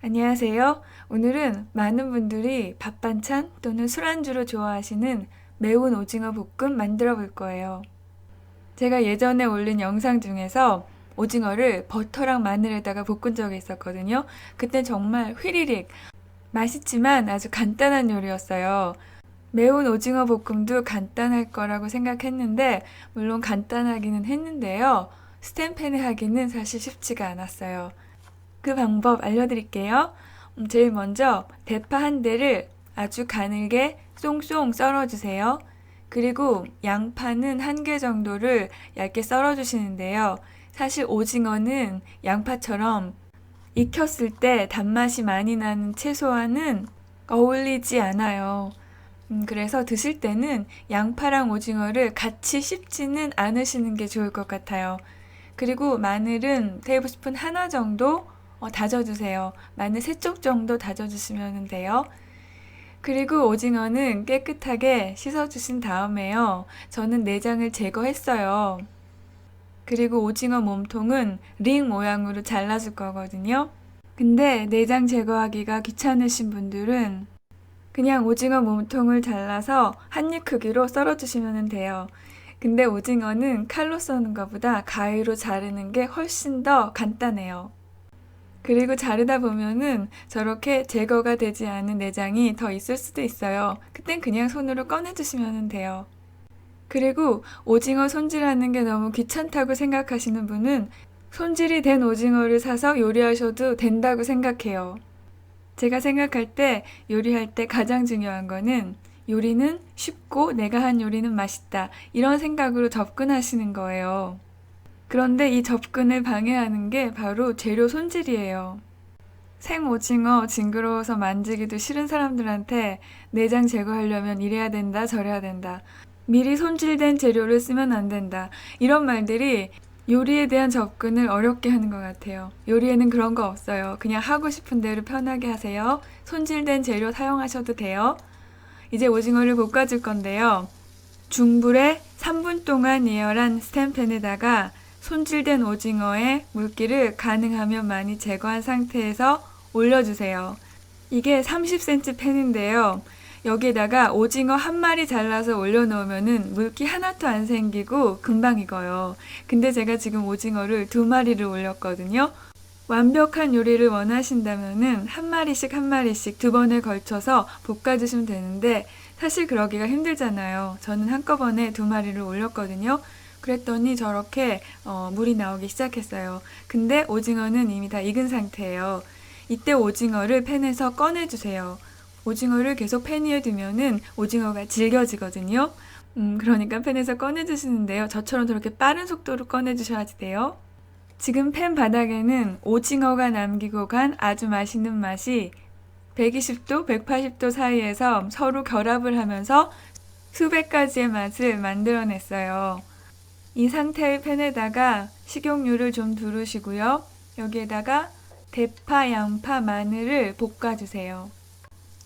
안녕하세요. 오늘은 많은 분들이 밥 반찬 또는 술안주로 좋아하시는 매운 오징어 볶음 만들어 볼 거예요. 제가 예전에 올린 영상 중에서 오징어를 버터랑 마늘에다가 볶은 적이 있었거든요. 그때 정말 휘리릭 맛있지만 아주 간단한 요리였어요. 매운 오징어 볶음도 간단할 거라고 생각했는데 물론 간단하기는 했는데요. 스텐팬에 하기는 사실 쉽지가 않았어요. 그 방법 알려드릴게요. 제일 먼저 대파 한 대를 아주 가늘게 쏭쏭 썰어주세요. 그리고 양파는 한 개 정도를 얇게 썰어주시는데요. 사실 오징어는 양파처럼 익혔을 때 단맛이 많이 나는 채소와는 어울리지 않아요. 그래서 드실 때는 양파랑 오징어를 같이 씹지는 않으시는 게 좋을 것 같아요. 그리고 마늘은 테이블스푼 하나 정도 다져주세요. 마늘 3쪽 정도 다져주시면 돼요. 그리고 오징어는 깨끗하게 씻어주신 다음에요. 저는 내장을 제거했어요. 그리고 오징어 몸통은 링 모양으로 잘라줄 거거든요. 근데 내장 제거하기가 귀찮으신 분들은 그냥 오징어 몸통을 잘라서 한 입 크기로 썰어주시면 돼요. 근데 오징어는 칼로 써는 것보다 가위로 자르는 게 훨씬 더 간단해요. 그리고 자르다 보면은 저렇게 제거가 되지 않은 내장이 더 있을 수도 있어요. 그땐 그냥 손으로 꺼내주시면 돼요. 그리고 오징어 손질하는 게 너무 귀찮다고 생각하시는 분은 손질이 된 오징어를 사서 요리하셔도 된다고 생각해요. 제가 생각할 때 요리할 때 가장 중요한 거는 요리는 쉽고 내가 한 요리는 맛있다. 이런 생각으로 접근하시는 거예요. 그런데 이 접근을 방해하는 게 바로 재료 손질이에요. 생 오징어 징그러워서 만지기도 싫은 사람들한테 내장 제거하려면 이래야 된다, 저래야 된다. 미리 손질된 재료를 쓰면 안 된다. 이런 말들이 요리에 대한 접근을 어렵게 하는 것 같아요. 요리에는 그런 거 없어요. 그냥 하고 싶은 대로 편하게 하세요. 손질된 재료 사용하셔도 돼요. 이제 오징어를 볶아줄 건데요. 중불에 3분 동안 예열한 스텐팬에다가 손질된 오징어의 물기를 가능하면 많이 제거한 상태에서 올려주세요. 이게 30cm 팬인데요. 여기에다가 오징어 한 마리 잘라서 올려놓으면 물기 하나도 안 생기고 금방 익어요. 근데 제가 지금 오징어를 2마리를 올렸거든요. 완벽한 요리를 원하신다면 한 마리씩 한 마리씩 2번에 걸쳐서 볶아주시면 되는데 사실 그러기가 힘들잖아요. 저는 한꺼번에 2마리를 올렸거든요. 그랬더니 저렇게 물이 나오기 시작했어요. 근데 오징어는 이미 다 익은 상태예요. 이때 오징어를 팬에서 꺼내주세요. 오징어를 계속 팬 위에 두면은 오징어가 질겨지거든요. 그러니까 팬에서 꺼내주시는데요. 저처럼 저렇게 빠른 속도로 꺼내주셔야지 돼요. 지금 팬 바닥에는 오징어가 남기고 간 아주 맛있는 맛이 120도, 180도 사이에서 서로 결합을 하면서 수백 가지의 맛을 만들어냈어요. 이 상태의 팬에다가 식용유를 좀 두르시고요. 여기에다가 대파, 양파, 마늘을 볶아주세요.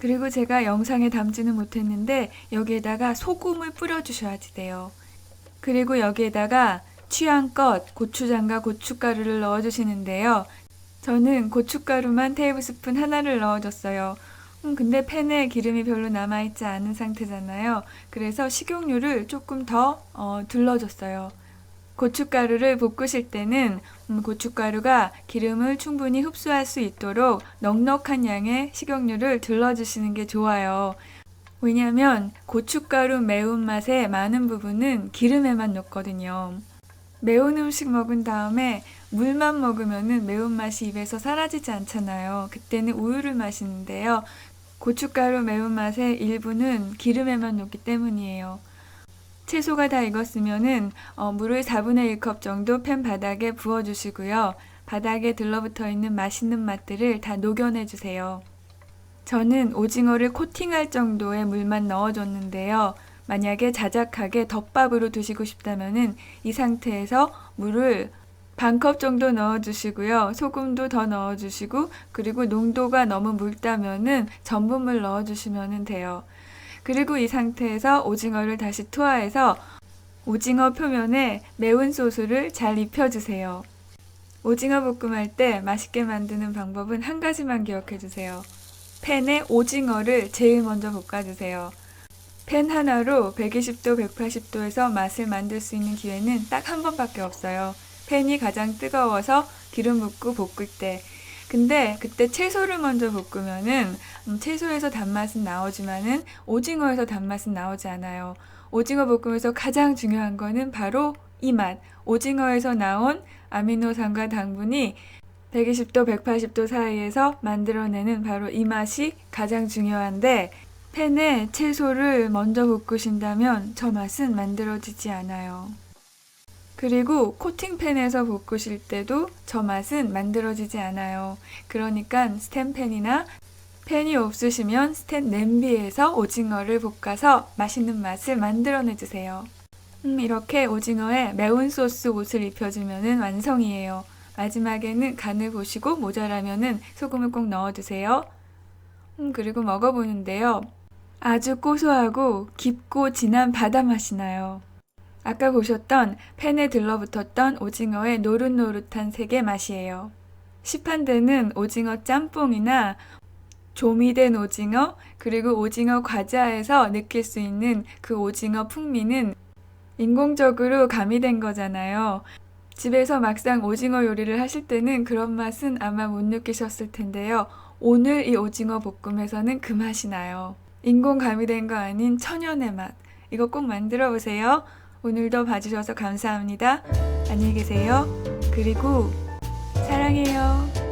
그리고 제가 영상에 담지는 못했는데 여기에다가 소금을 뿌려주셔야지 돼요. 그리고 여기에다가 취향껏 고추장과 고춧가루를 넣어주시는데요. 저는 고춧가루만 테이블스푼 하나를 넣어줬어요. 근데 팬에 기름이 별로 남아있지 않은 상태잖아요. 그래서 식용유를 조금 더 둘러줬어요. 고춧가루를 볶으실 때는 고춧가루가 기름을 충분히 흡수할 수 있도록 넉넉한 양의 식용유를 둘러주시는 게 좋아요. 왜냐하면 고춧가루 매운맛의 많은 부분은 기름에만 녹거든요. 매운 음식 먹은 다음에 물만 먹으면 매운맛이 입에서 사라지지 않잖아요. 그때는 우유를 마시는데요. 고춧가루 매운맛의 일부는 기름에만 녹기 때문이에요. 채소가 다 익었으면은 물을 4분의 1컵 정도 팬 바닥에 부어주시고요. 바닥에 들러붙어 있는 맛있는 맛들을 다 녹여내주세요. 저는 오징어를 코팅할 정도의 물만 넣어줬는데요. 만약에 자작하게 덮밥으로 드시고 싶다면은 이 상태에서 물을 반컵 정도 넣어주시고요. 소금도 더 넣어주시고 그리고 농도가 너무 묽다면은 전분물 넣어주시면 돼요. 그리고 이 상태에서 오징어를 다시 투하해서 오징어 표면에 매운 소스를 잘 입혀주세요. 오징어 볶음할 때 맛있게 만드는 방법은 한 가지만 기억해 주세요. 팬에 오징어를 제일 먼저 볶아주세요. 팬 하나로 120도, 180도에서 맛을 만들 수 있는 기회는 딱 한 번밖에 없어요. 팬이 가장 뜨거워서 기름 붓고 볶을 때. 근데 그때 채소를 먼저 볶으면은 채소에서 단맛은 나오지만은 오징어에서 단맛은 나오지 않아요. 오징어 볶음에서 가장 중요한 거는 바로 이 맛. 오징어에서 나온 아미노산과 당분이 120도, 180도 사이에서 만들어내는 바로 이 맛이 가장 중요한데 팬에 채소를 먼저 볶으신다면 저 맛은 만들어지지 않아요. 그리고 코팅팬에서 볶으실 때도 저 맛은 만들어지지 않아요. 그러니까 스텐팬이나 팬이 없으시면 스텐 냄비에서 오징어를 볶아서 맛있는 맛을 만들어내주세요. 이렇게 오징어에 매운 소스 옷을 입혀주면 완성이에요. 마지막에는 간을 보시고 모자라면 소금을 꼭 넣어주세요. 그리고 먹어보는데요. 아주 고소하고 깊고 진한 바다 맛이 나요. 아까 보셨던 팬에 들러붙었던 오징어의 노릇노릇한 색의 맛이에요. 시판되는 오징어 짬뽕이나 조미된 오징어, 그리고 오징어 과자에서 느낄 수 있는 그 오징어 풍미는 인공적으로 가미된 거잖아요. 집에서 막상 오징어 요리를 하실 때는 그런 맛은 아마 못 느끼셨을 텐데요. 오늘 이 오징어 볶음에서는 그 맛이 나요. 인공 가미된 거 아닌 천연의 맛. 이거 꼭 만들어 보세요. 오늘도 봐주셔서 감사합니다. 안녕히 계세요. 그리고 사랑해요.